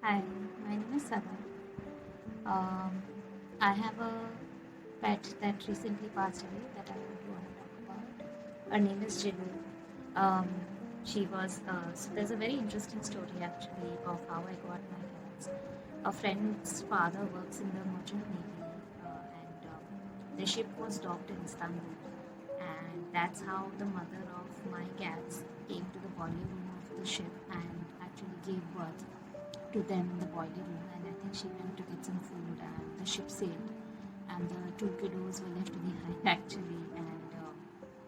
Hi, my name is Sadaf. Um, I have a pet that recently passed away that I would want to talk about. Her name is Jillu. Um, so there's a very interesting story actually of how I got my cats. A friend's father works in the merchant navy, and the ship was docked in Istanbul, and that's how the mother of my cats came to the boiler room of the ship and actually gave birth to them in the boiler room. And I think she went to get some food and the ship sailed and the two kiddos were left behind actually. And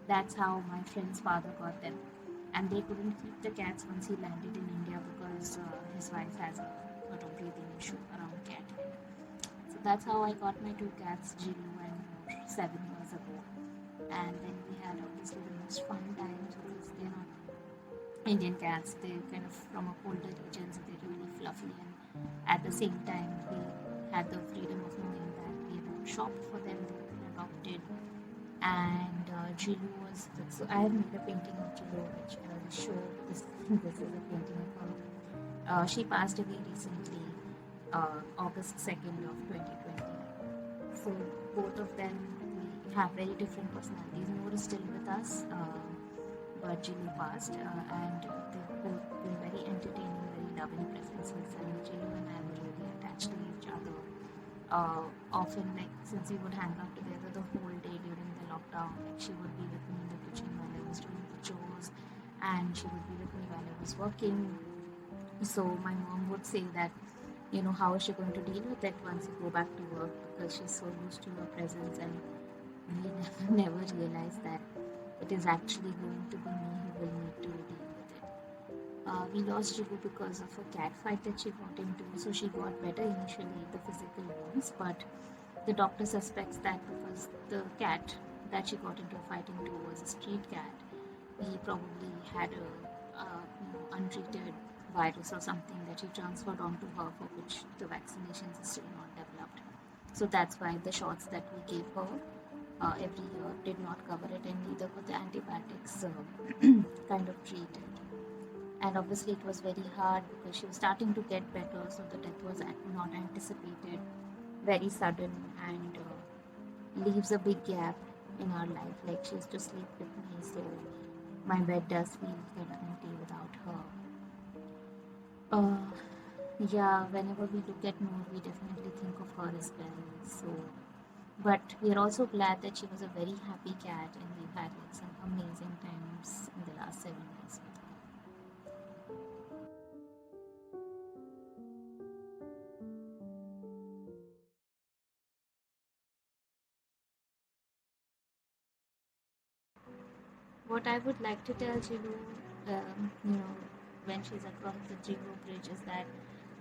that's how my friend's father got them. And they couldn't keep the cats once he landed in India because his wife has a sort of breathing issue around cat hair. So that's how I got my two cats, Jillu and Noor, 7 years ago. And then we had obviously the most fun times because they're not Indian cats. They're kind of from a colder region, so they're really fluffy. And at the same time, we had the freedom of knowing that we don't shop for them; they've been adopted. And Jillu was so I have made a painting of Jillu, which I will show. This this is a painting of her. She passed away recently, August 2nd of 2020. So both of them we have very different personalities. Noor is still with us. But Jillu passed, and they've both been very entertaining, very loving presences, and Jillu and I were really attached to each other. Often, like, since we would hang out together the whole day during the lockdown, like, she would be with me in the kitchen while I was doing the chores, and she would be with me while I was working. So my mom would say that, how is she going to deal with it once you go back to work, because she's so used to your presence, and we never realized that it is actually going to be me who will need to deal with it. We lost Jillu because of a cat fight that she got into. So she got better initially, the physical wounds, but the doctor suspects that because the cat that she got into a fight into was a street cat, he probably had a untreated virus or something that he transferred onto her, for which the vaccinations is still not developed. So that's why the shots that we gave her every year did not cover it, and neither could the antibiotics kind of treat it. And obviously, it was very hard because she was starting to get better, so the death was not anticipated, very sudden, and leaves a big gap in our life. Like, she used to sleep with me, so my bed does feel kind of empty without her. Yeah, whenever we look at Noor, we definitely think of her as well. So, but we are also glad that she was a very happy cat, and we've had like some amazing times in the last 7 years with her. What I would like to tell Jillu, when she's across the Jillu bridge, is that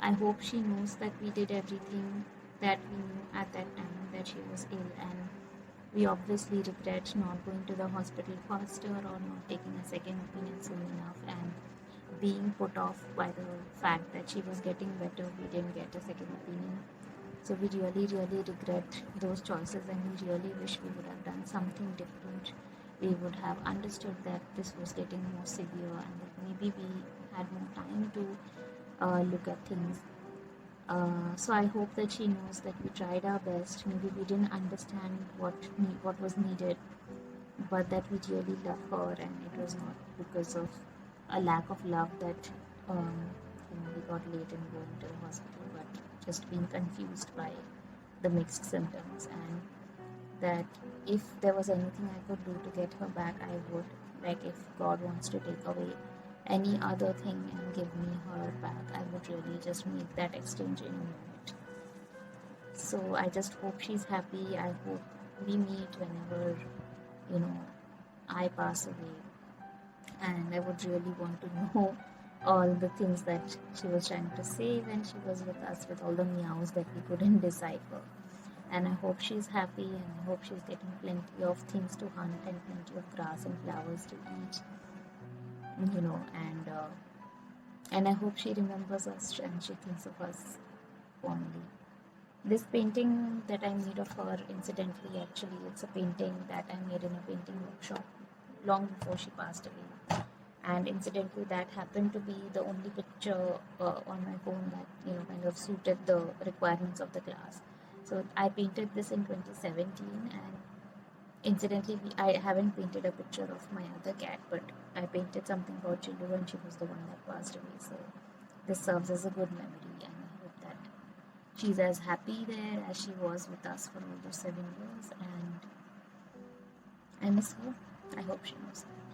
I hope she knows that we did everything that we knew at that time that she was ill, and we obviously regret not going to the hospital faster or not taking a second opinion soon enough, and being put off by the fact that she was getting better, we didn't get a second opinion. So we really, really regret those choices, and we really wish we would have done something different. We would have understood that this was getting more severe, and that maybe we had more time to look at things. So I hope that she knows that we tried our best. Maybe we didn't understand what was needed, but that we really love her, and it was not because of a lack of love that we got late in going to the hospital, but just being confused by the mixed symptoms, and that if there was anything I could do to get her back, I would. Like, if God wants to take away any other thing and give me her back, I would really just make that exchange in a minute. So I just hope she's happy. I hope we meet whenever, you know, I pass away. And I would really want to know all the things that she was trying to say when she was with us, with all the meows that we couldn't decipher. And I hope she's happy, and I hope she's getting plenty of things to hunt and plenty of grass and flowers to eat, and I hope she remembers us and she thinks of us fondly. This painting that I made of her, incidentally, actually, it's a painting that I made in a painting workshop long before she passed away. And incidentally, that happened to be the only picture on my phone that kind of suited the requirements of the class. So I painted this in 2017, and incidentally, I haven't painted a picture of my other cat, but I painted something about Jillu, and she was the one that passed away. So this serves as a good memory, and I hope that she's as happy there as she was with us for all those 7 years. And I miss her. I hope she knows that.